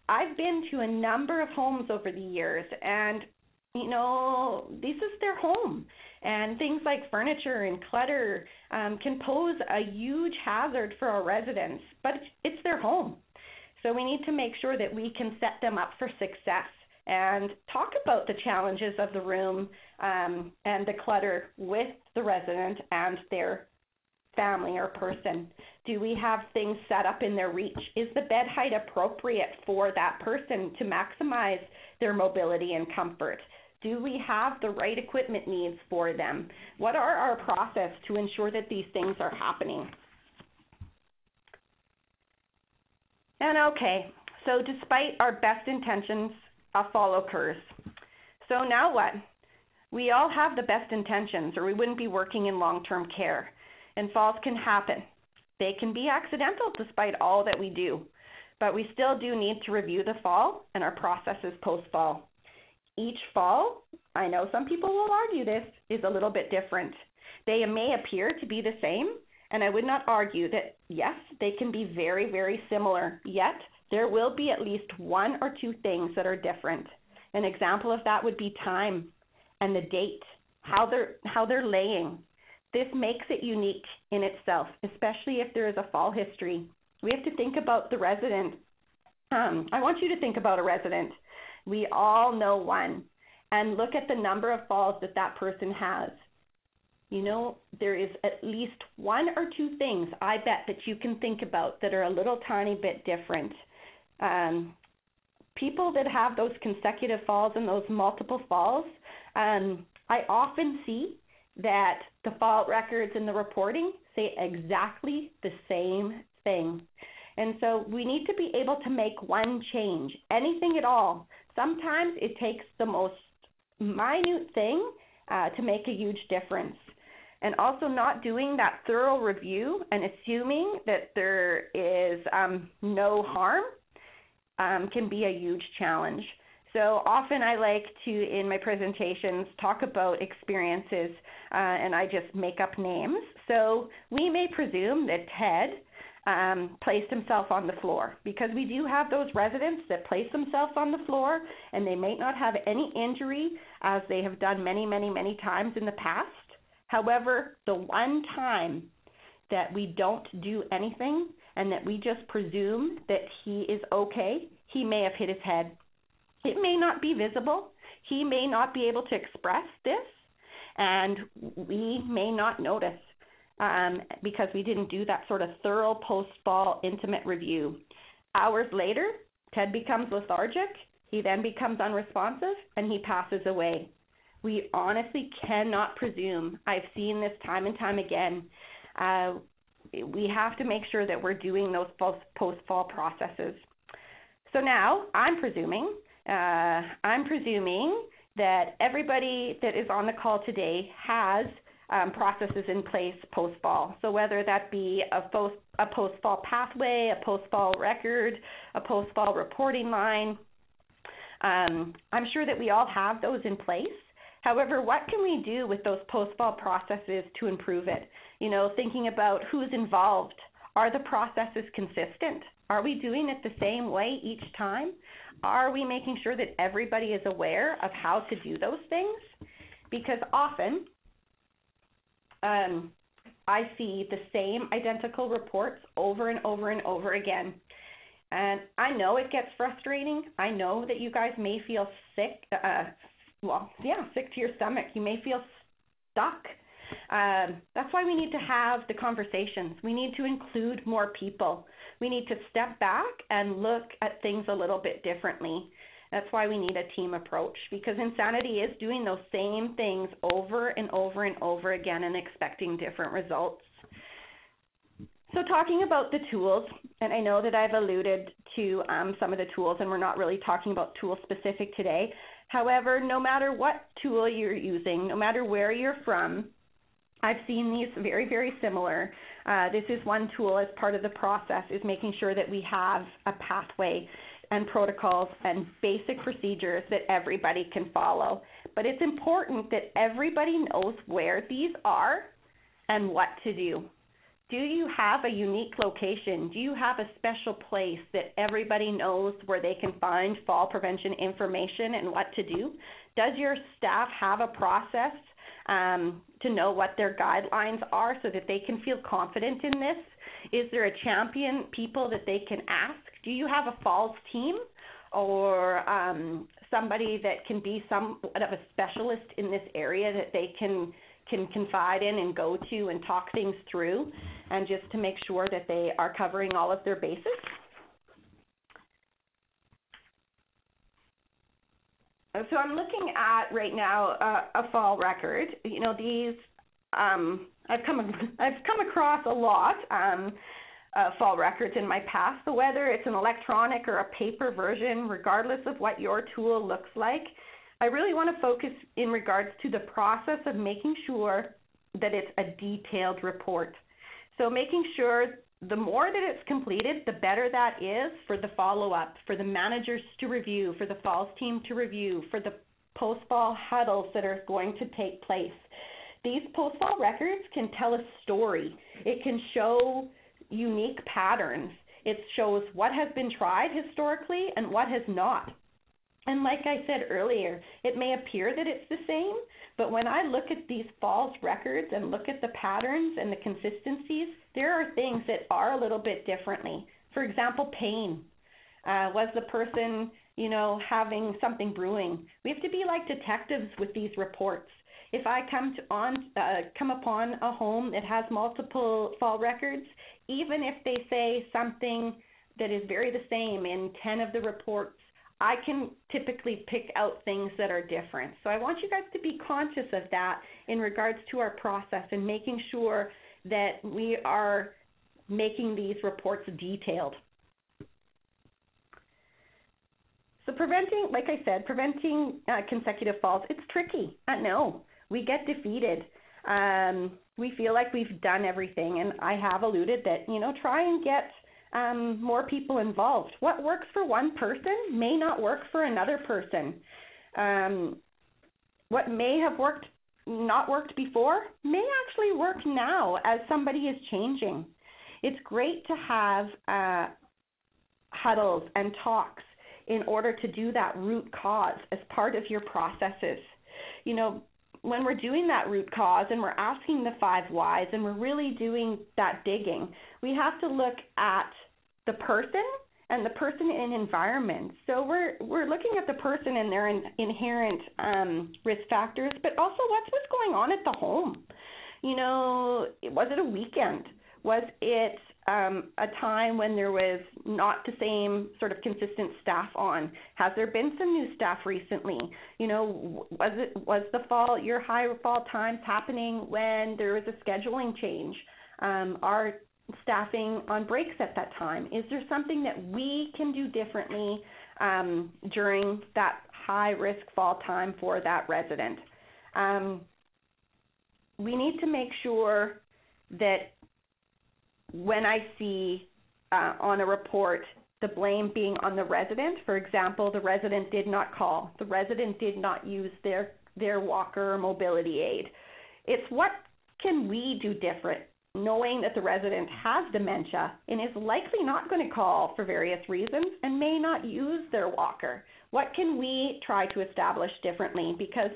I've been to a number of homes over the years, and this is their home. And things like furniture and clutter can pose a huge hazard for our residents, but it's their home. So we need to make sure that we can set them up for success and talk about the challenges of the room and the clutter with the resident and their family or person. Do we have things set up in their reach? Is the bed height appropriate for that person to maximize their mobility and comfort? Do we have the right equipment needs for them? What are our process to ensure that these things are happening? And okay, so despite our best intentions, a fall occurs. So now what? We all have the best intentions, or we wouldn't be working in long-term care. And falls can happen. They can be accidental despite all that we do. But we still do need to review the fall and our processes post-fall. Each fall, I know some people will argue this, is a little bit different. They may appear to be the same, and I would not argue that, yes, they can be very, very similar, yet there will be at least one or two things that are different. An example of that would be time and the date, how they're laying. This makes it unique in itself, especially if there is a fall history. We have to think about the resident. I want you to think about a resident. We all know one, and look at the number of falls that that person has. There is at least one or two things I bet that you can think about that are a little tiny bit different. People that have those consecutive falls and those multiple falls, I often see that the fall records and the reporting say exactly the same thing. And so we need to be able to make one change, anything at all. Sometimes it takes the most minute thing to make a huge difference. And also not doing that thorough review and assuming that there is no harm can be a huge challenge. So often I like to, in my presentations, talk about experiences and I just make up names. So we may presume that Ted placed himself on the floor, because we do have those residents that place themselves on the floor and they may not have any injury as they have done many, many, many times in the past. However, the one time that we don't do anything and that we just presume that he is okay, he may have hit his head. It may not be visible. He may not be able to express this, and we may not notice because we didn't do that sort of thorough post-fall intimate review. Hours later, Ted becomes lethargic. He then becomes unresponsive, and he passes away. We honestly cannot presume. I've seen this time and time again. We have to make sure that we're doing those post-fall processes. So now I'm presuming that everybody that is on the call today has processes in place post-fall. So whether that be a post-fall pathway, a post-fall record, a post-fall reporting line, I'm sure that we all have those in place. However, what can we do with those post-fall processes to improve it? Thinking about who's involved. Are the processes consistent? Are we doing it the same way each time? Are we making sure that everybody is aware of how to do those things? Because often I see the same identical reports over and over and over again. And I know it gets frustrating. I know that you guys may feel sick, sick to your stomach. You may feel stuck That's why we need to have the conversations. We need to include more people. We need to step back and look at things a little bit differently. That's why we need a team approach, because insanity is doing those same things over and over and over again and expecting different results. So talking about the tools, and I know that I've alluded to some of the tools, and we're not really talking about tool specific today. However, no matter what tool you're using, no matter where you're from, I've seen these very, very similar. This is one tool as part of the process, is making sure that we have a pathway and protocols and basic procedures that everybody can follow. But it's important that everybody knows where these are and what to do. Do you have a unique location? Do you have a special place that everybody knows where they can find fall prevention information and what to do? Does your staff have a process to know what their guidelines are so that they can feel confident in this? Is there a champion people that they can ask? Do you have a falls team or somebody that can be somewhat of a specialist in this area that they can confide in and go to and talk things through, and just to make sure that they are covering all of their bases? So I'm looking at right now a fall record. You know, these I've come across a lot fall records in my past. So whether it's an electronic or a paper version, regardless of what your tool looks like, I really want to focus in regards to the process of making sure that it's a detailed report. So making sure the more that it's completed, the better that is for the follow-up, for the managers to review, for the falls team to review, for the post-fall huddles that are going to take place. These post-fall records can tell a story. It can show unique patterns. It shows what has been tried historically and what has not. And like I said earlier, it may appear that it's the same, but when I look at these falls records and look at the patterns and the consistencies, there are things that are a little bit differently. For example, pain. Was the person, you know, having something brewing? We have to be like detectives with these reports. If I come upon a home that has multiple fall records, even if they say something that is very the same in 10 of the reports, I can typically pick out things that are different. So I want you guys to be conscious of that in regards to our process and making sure that we are making these reports detailed. So preventing, like I said, preventing consecutive falls, it's tricky. I know. We get defeated. We feel like we've done everything, and I have alluded that, you know, try and get more people involved. What works for one person may not work for another person. What may have not worked before may actually work now as somebody is changing. It's great to have huddles and talks in order to do that root cause as part of your processes. You know, when we're doing that root cause and we're asking the 5 whys and we're really doing that digging, we have to look at the person and the person in environment. So we're looking at the person and their inherent risk factors, but also what's going on at the home. You know, was it a weekend? Was it a time when there was not the same sort of consistent staff on? Has there been some new staff recently? You know, was the fall, your high fall times happening when there was a scheduling change? Are staffing on breaks at that time? Is there something that we can do differently during that high risk fall time for that resident? We need to make sure that when I see on a report the blame being on the resident, for example, the resident did not call, the resident did not use their walker or mobility aid. It's what can we do different, knowing that the resident has dementia and is likely not going to call for various reasons and may not use their walker. What can we try to establish differently? Because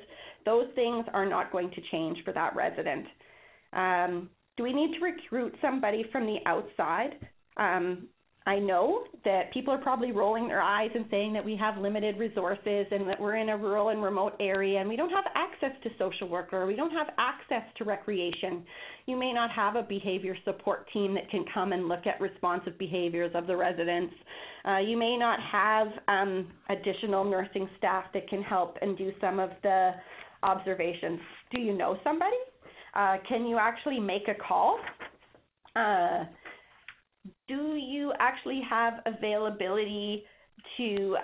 those things are not going to change for that resident. Do we need to recruit somebody from the outside? I know that people are probably rolling their eyes and saying that we have limited resources and that we're in a rural and remote area and we don't have access to social worker, or we don't have access to recreation. You may not have a behavior support team that can come and look at responsive behaviors of the residents. You may not have additional nursing staff that can help and do some of the observations. Do you know somebody? Can you actually make a call? Do you actually have availability to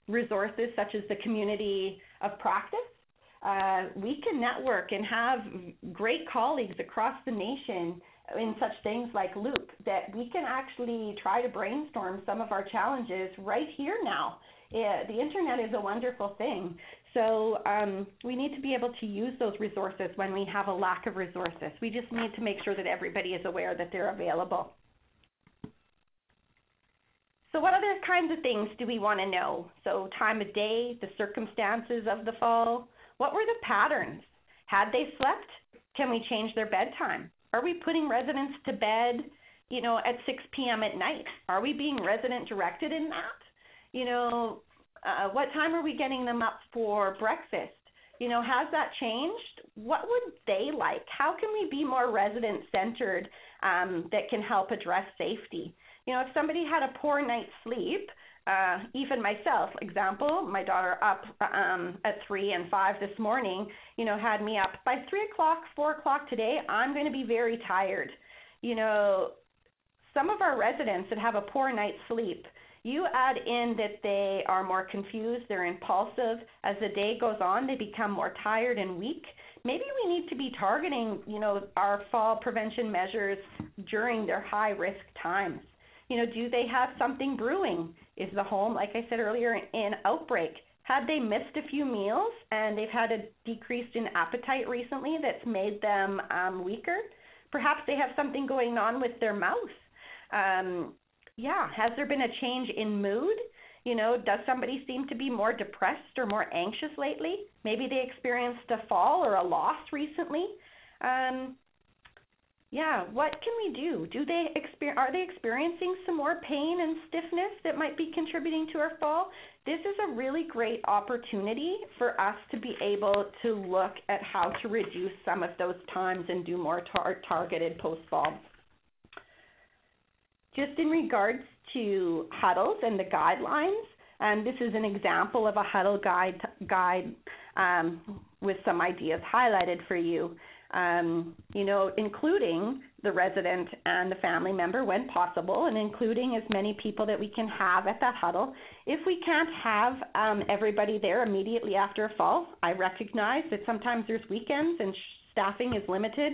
resources such as the community of practice? We can network and have great colleagues across the nation in such things like Loop, that we can actually try to brainstorm some of our challenges right here now. The internet is a wonderful thing. So we need to be able to use those resources when we have a lack of resources. We just need to make sure that everybody is aware that they're available. So what other kinds of things do we want to know? So time of day, the circumstances of the fall. What were the patterns? Had they slept? Can we change their bedtime? Are we putting residents to bed, you know, at 6 p.m. at night? Are we being resident directed in that? You know, what time are we getting them up for breakfast? You know, has that changed? What would they like? How can we be more resident-centered that can help address safety? You know, if somebody had a poor night's sleep, even myself, example, my daughter up at 3 and 5 this morning, you know, had me up by 3 o'clock, 4 o'clock today, I'm going to be very tired. You know, some of our residents that have a poor night's sleep, you add in that they are more confused, they're impulsive. As the day goes on, they become more tired and weak. Maybe we need to be targeting, you know, our fall prevention measures during their high-risk times. You know, do they have something brewing? Is the home, like I said earlier, in outbreak? Had they missed a few meals and they've had a decrease in appetite recently that's made them weaker? Perhaps they have something going on with their mouth. Yeah, has there been a change in mood? You know, does somebody seem to be more depressed or more anxious lately? Maybe they experienced a fall or a loss recently. Yeah, what can we do? Are they experiencing some more pain and stiffness that might be contributing to our fall? This is a really great opportunity for us to be able to look at how to reduce some of those times and do more targeted post-fall. Just in regards to Huddles and the guidelines, and this is an example of a Huddle guide with some ideas highlighted for you. You know, including the resident and the family member when possible, and including as many people that we can have at that huddle. If we can't have everybody there immediately after a fall, I recognize that sometimes there's weekends and staffing is limited,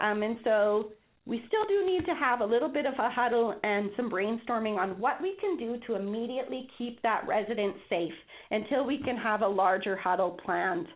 and so we still do need to have a little bit of a huddle and some brainstorming on what we can do to immediately keep that resident safe until we can have a larger huddle planned.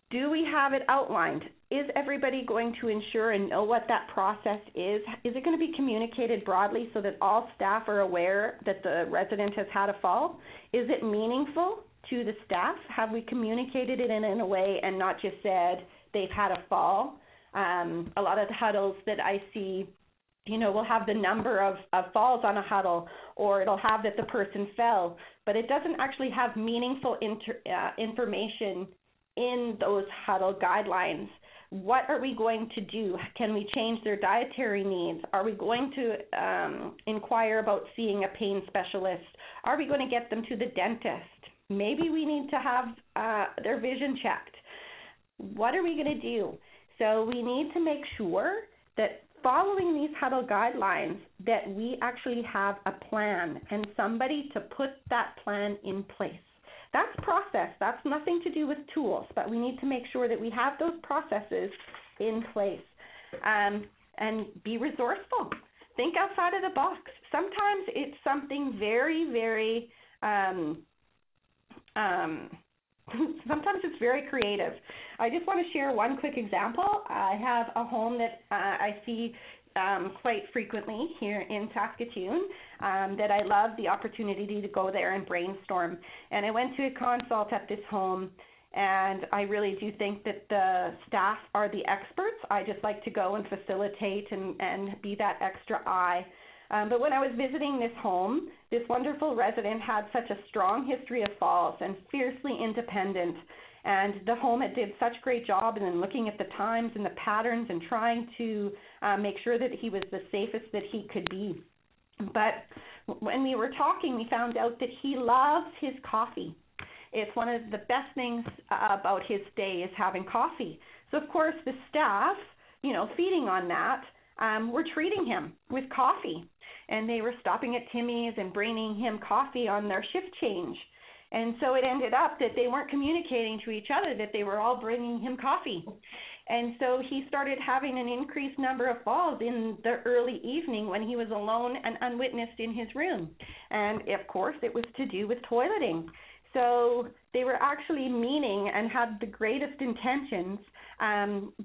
Do we have it outlined? Is everybody going to ensure and know what that process is? Is it going to be communicated broadly so that all staff are aware that the resident has had a fall? Is it meaningful to the staff? Have we communicated it in a way and not just said they've had a fall? A lot of the huddles that I see, you know, will have the number of falls on a huddle, or it'll have that the person fell, but it doesn't actually have meaningful information in those huddle guidelines. What are we going to do? Can we change their dietary needs? Are we going to inquire about seeing a pain specialist? Are we going to get them to the dentist? Maybe we need to have their vision checked. What are we going to do? So we need to make sure that following these huddle guidelines, that we actually have a plan and somebody to put that plan in place. That's process. That's nothing to do with tools, but we need to make sure that we have those processes in place, and be resourceful. Think outside of the box. Sometimes it's something very, very, sometimes it's very creative. I just want to share one quick example. I have a home that I see quite frequently here in Saskatoon that I love the opportunity to go there and brainstorm. And I went to a consult at this home, And I really do think that the staff are the experts. I just like to go and facilitate and be that extra eye. But when I was visiting this home, this wonderful resident had such a strong history of falls and fiercely independent. And the home did such a great job in looking at the times and the patterns and trying to make sure that he was the safest that he could be. But when we were talking, we found out that he loves his coffee. It's one of the best things about his day is having coffee. So of course the staff, feeding on that, were treating him with coffee. And they were stopping at Timmy's and bringing him coffee on their shift change. And so it ended up that they weren't communicating to each other, that they were all bringing him coffee. And so he started having an increased number of falls in the early evening when he was alone and unwitnessed in his room. And of course, it was to do with toileting. So they were actually meaning and had the greatest intentions,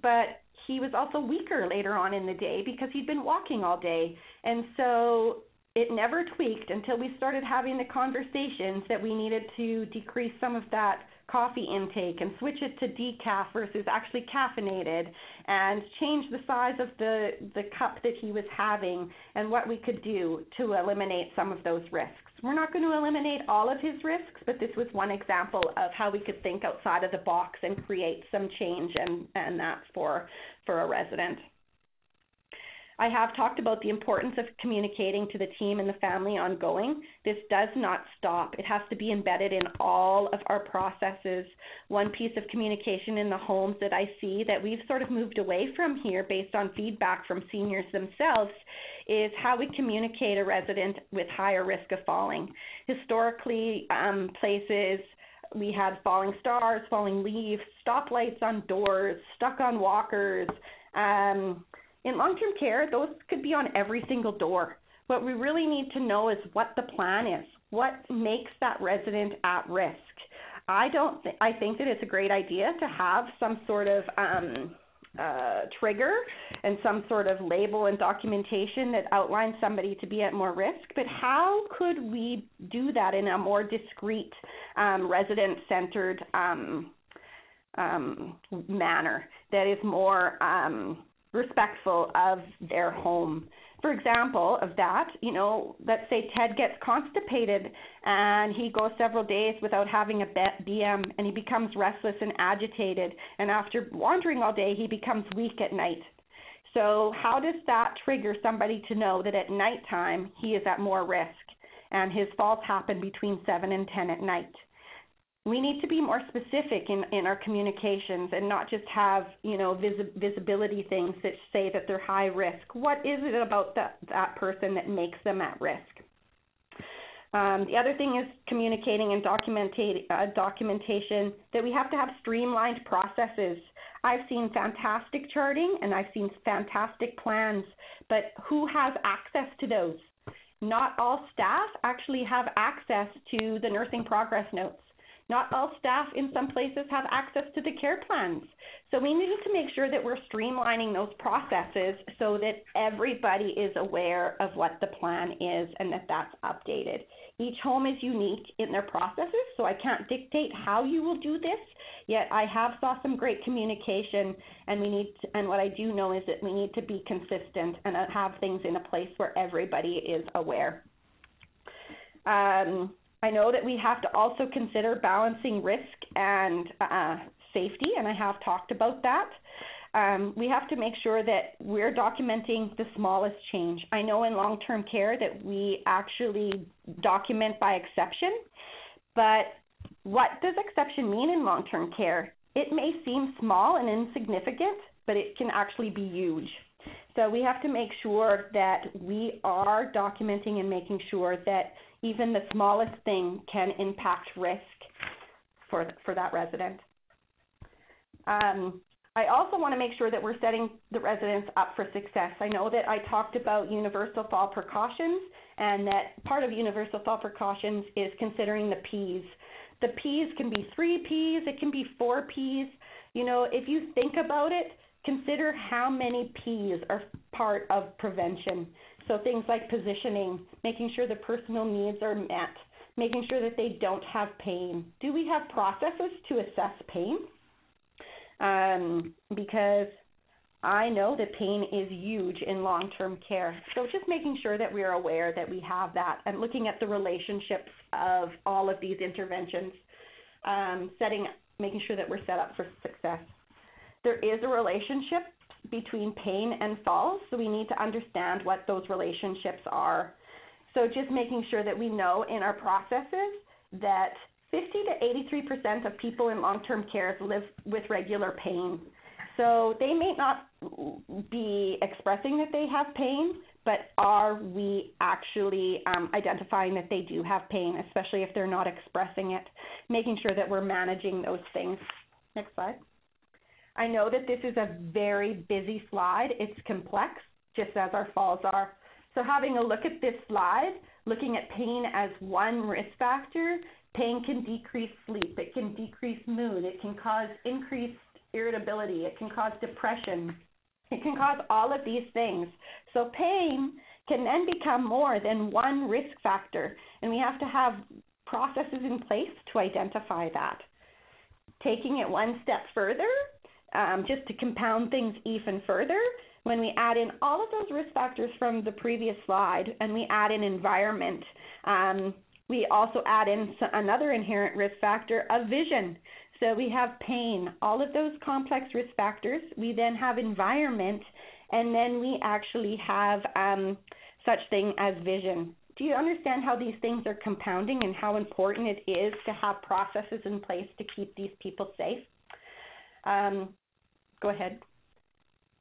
but he was also weaker later on in the day because he'd been walking all day. And so it never tweaked until we started having the conversations that we needed to decrease some of that coffee intake and switch it to decaf versus actually caffeinated, and change the size of the cup that he was having and what we could do to eliminate some of those risks. We're not going to eliminate all of his risks, but this was one example of how we could think outside of the box and create some change, and that's for a resident. I have talked about the importance of communicating to the team and the family ongoing. This does not stop. It has to be embedded in all of our processes. One piece of communication in the homes that I see that we've sort of moved away from here based on feedback from seniors themselves is how we communicate a resident with higher risk of falling. Historically, places we had falling stars, falling leaves, stoplights on doors, stuck on walkers. In long-term care, those could be on every single door. What we really need to know is what the plan is. What makes that resident at risk? I think that it's a great idea to have some sort of trigger and some sort of label and documentation that outlines somebody to be at more risk. But how could we do that in a more discreet, resident-centered manner that is more respectful of their home? For example, of that, let's say Ted gets constipated and he goes several days without having a BM, and he becomes restless and agitated, and after wandering all day, he becomes weak at night. So how does that trigger somebody to know that at nighttime he is at more risk and his falls happen between 7 and 10 at night? We need to be more specific in our communications and not just have, visibility things that say that they're high risk. What is it about that person that makes them at risk? The other thing is communicating and documentation, that we have to have streamlined processes. I've seen fantastic charting and I've seen fantastic plans, but who has access to those? Not all staff actually have access to the nursing progress notes. Not all staff in some places have access to the care plans. So we need to make sure that we're streamlining those processes so that everybody is aware of what the plan is and that that's updated. Each home is unique in their processes, so I can't dictate how you will do this, yet I have saw some great communication, and what I do know is that we need to be consistent and have things in a place where everybody is aware. I know that we have to also consider balancing risk and safety, and I have talked about that. We have to make sure that we're documenting the smallest change. I know in long-term care that we actually document by exception, but what does exception mean in long-term care? It may seem small and insignificant, but it can actually be huge. So we have to make sure that we are documenting and making sure that even the smallest thing can impact risk for that resident. I also want to make sure that we're setting the residents up for success. I know that I talked about universal fall precautions, and that part of universal fall precautions is considering the Ps. The Ps can be 3 Ps, it can be 4 Ps. If you think about it, consider how many Ps are part of prevention. So things like positioning, making sure the personal needs are met, making sure that they don't have pain. Do we have processes to assess pain? Because I know that pain is huge in long-term care. So just making sure that we're aware that we have that and looking at the relationships of all of these interventions, making sure that we're set up for success. There is a relationship between pain and falls, so we need to understand what those relationships are. So just making sure that we know in our processes that 50 to 83% of people in long-term care live with regular pain. So they may not be expressing that they have pain, but are we actually identifying that they do have pain, especially if they're not expressing it, making sure that we're managing those things. Next slide. I know that this is a very busy slide. It's complex, just as our falls are. So having a look at this slide, looking at pain as one risk factor, pain can decrease sleep, it can decrease mood, it can cause increased irritability, it can cause depression, it can cause all of these things. So pain can then become more than one risk factor, and we have to have processes in place to identify that. Taking it one step further, just to compound things even further, when we add in all of those risk factors from the previous slide and we add in environment, we also add in another inherent risk factor of vision. So we have pain, all of those complex risk factors. We then have environment, and then we actually have such thing as vision. Do you understand how these things are compounding and how important it is to have processes in place to keep these people safe? Go ahead.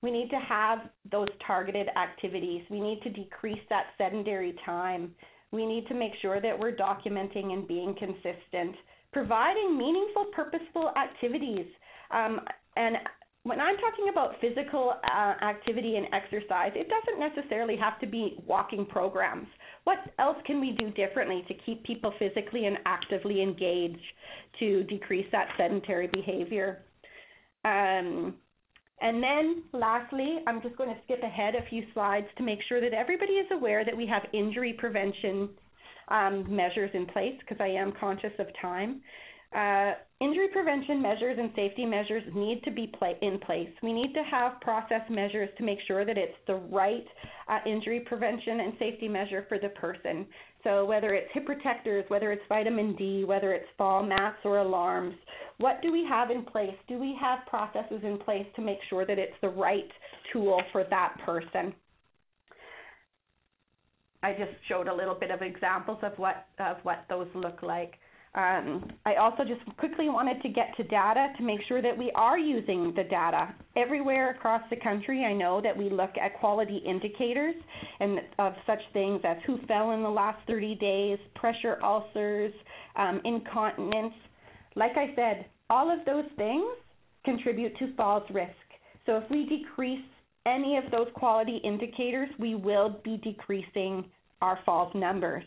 We need to have those targeted activities. We need to decrease that sedentary time. We need to make sure that we're documenting and being consistent, providing meaningful, purposeful activities. And when I'm talking about physical activity and exercise, it doesn't necessarily have to be walking programs. What else can we do differently to keep people physically and actively engaged to decrease that sedentary behavior? And then lastly, I'm just going to skip ahead a few slides to make sure that everybody is aware that we have injury prevention measures in place, because I am conscious of time. Injury prevention measures and safety measures need to be in place. We need to have process measures to make sure that it's the right injury prevention and safety measure for the person. So whether it's hip protectors, whether it's vitamin D, whether it's fall mats or alarms, what do we have in place? Do we have processes in place to make sure that it's the right tool for that person? I just showed a little bit of examples of what those look like. I also just quickly wanted to get to data to make sure that we are using the data. Everywhere across the country, I know that we look at quality indicators and of such things as who fell in the last 30 days, pressure ulcers, incontinence. Like I said, all of those things contribute to falls risk. So if we decrease any of those quality indicators, we will be decreasing our falls numbers.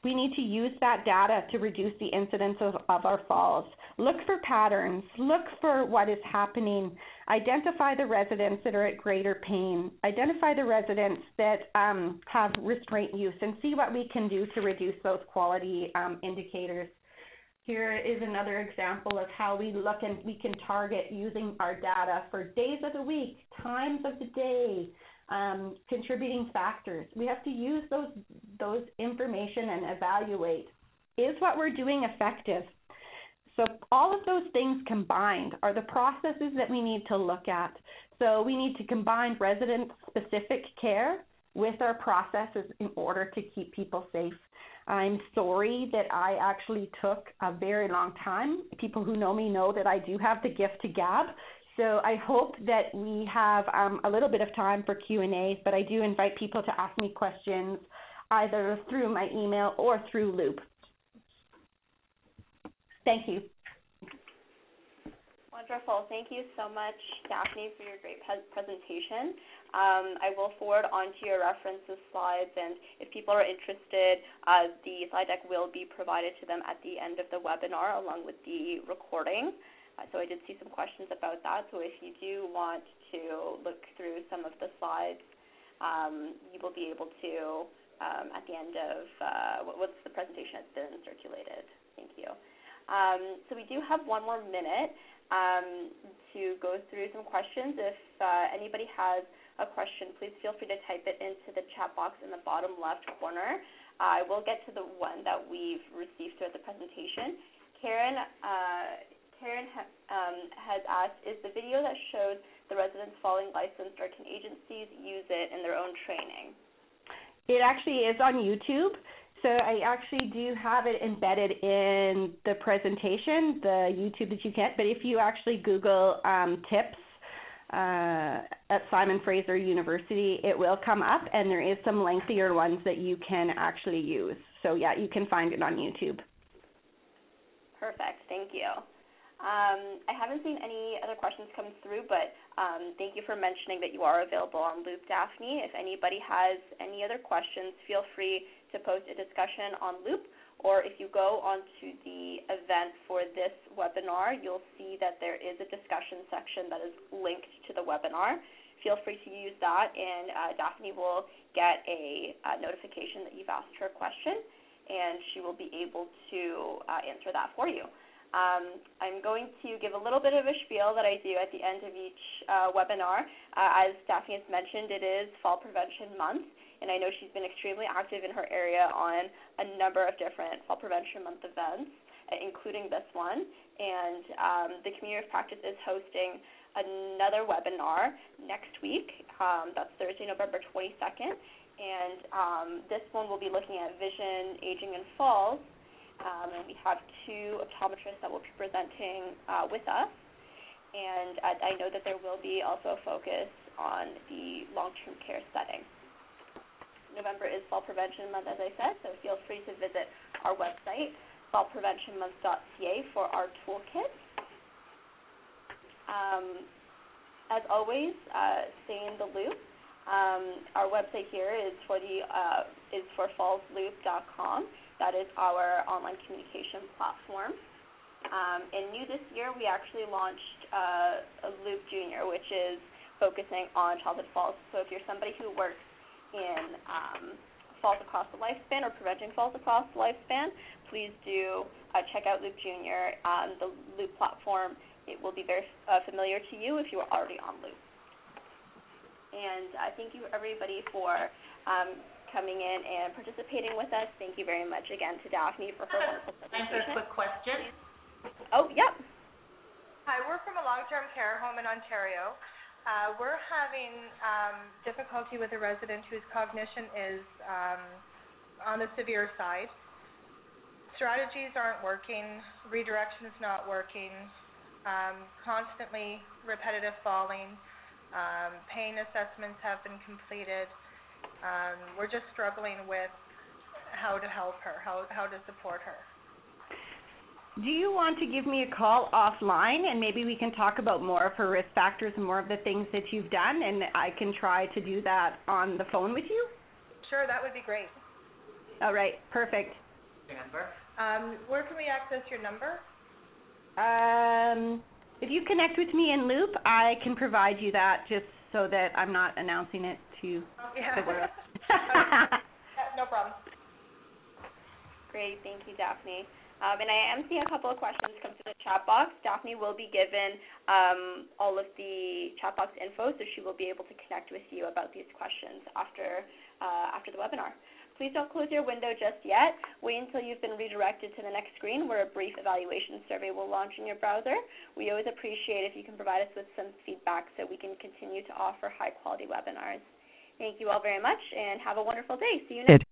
We need to use that data to reduce the incidence of our falls. Look for patterns, look for what is happening, identify the residents that are at greater pain, identify the residents that have restraint use, and see what we can do to reduce those quality indicators. Here is another example of how we look and we can target using our data for days of the week, times of the day, contributing factors. We have to use those information and evaluate. Is what we're doing effective? So all of those things combined are the processes that we need to look at. So we need to combine resident-specific care with our processes in order to keep people safe. I'm sorry that I actually took a very long time. People who know me know that I do have the gift to gab. So I hope that we have a little bit of time for Q&A, but I do invite people to ask me questions either through my email or through Loop. Thank you. Wonderful. Thank you so much, Daphne, for your great presentation. I will forward onto your references slides, and if people are interested, the slide deck will be provided to them at the end of the webinar along with the recording. So I did see some questions about that. So if you do want to look through some of the slides, you will be able to at the end of once the presentation has been circulated. Thank you. So we do have one more minute to go through some questions. If anybody has a question, please feel free to type it into the chat box in the bottom left corner. I will get to the one that we've received throughout the presentation. Karen has asked, is the video that shows the residents falling licensed, or can agencies use it in their own training? It actually is on YouTube. So I actually do have it embedded in the presentation, the YouTube that you get. But if you actually Google tips at Simon Fraser University, it will come up, and there is some lengthier ones that you can actually use. So yeah, you can find it on YouTube. Perfect, thank you. I haven't seen any other questions come through, but thank you for mentioning that you are available on Loop, Daphne. If anybody has any other questions, feel free to post a discussion on Loop, or if you go onto the event for this webinar, you'll see that there is a discussion section that is linked to the webinar. Feel free to use that, and Daphne will get a notification that you've asked her a question, and she will be able to answer that for you. I'm going to give a little bit of a spiel that I do at the end of each webinar. As Daphne has mentioned, it is Fall Prevention Month, and I know she's been extremely active in her area on a number of different Fall Prevention Month events, including this one. And the Community of Practice is hosting another webinar next week. That's Thursday, November 22nd. And this one will be looking at vision, aging, and falls. And we have two optometrists that will be presenting with us. And I know that there will be also a focus on the long-term care setting. November is Fall Prevention Month, as I said, so feel free to visit our website, fallpreventionmonth.ca, for our toolkit. As always, stay in the loop. Our website here is for fallsloop.com. That is our online communication platform. And new this year, we actually launched a Loop Junior, which is focusing on childhood falls. So if you're somebody who works in falls across the lifespan or preventing falls across the lifespan, please do check out Loop Junior. The Loop platform, it will be very familiar to you if you are already on Loop. And thank you, everybody, for coming in and participating with us. Thank you very much again to Daphne for her wonderful presentation. Answer a quick question. Oh, yep. Hi, we're from a long-term care home in Ontario. We're having difficulty with a resident whose cognition is on the severe side. Strategies aren't working, redirection is not working, constantly repetitive falling, pain assessments have been completed. We're just struggling with how to help her, how to support her. Do you want to give me a call offline, and maybe we can talk about more of her risk factors and more of the things that you've done, and I can try to do that on the phone with you? Sure, that would be great. All right, perfect. Your number? Where can we access your number? If you connect with me in Loop, I can provide you that, just so that I'm not announcing it to the world. No problem. Great, thank you, Daphne. And I am seeing a couple of questions come through the chat box. Daphne will be given all of the chat box info, so she will be able to connect with you about these questions after the webinar. Please don't close your window just yet. Wait until you've been redirected to the next screen, where a brief evaluation survey will launch in your browser. We always appreciate if you can provide us with some feedback so we can continue to offer high-quality webinars. Thank you all very much, and have a wonderful day. See you next.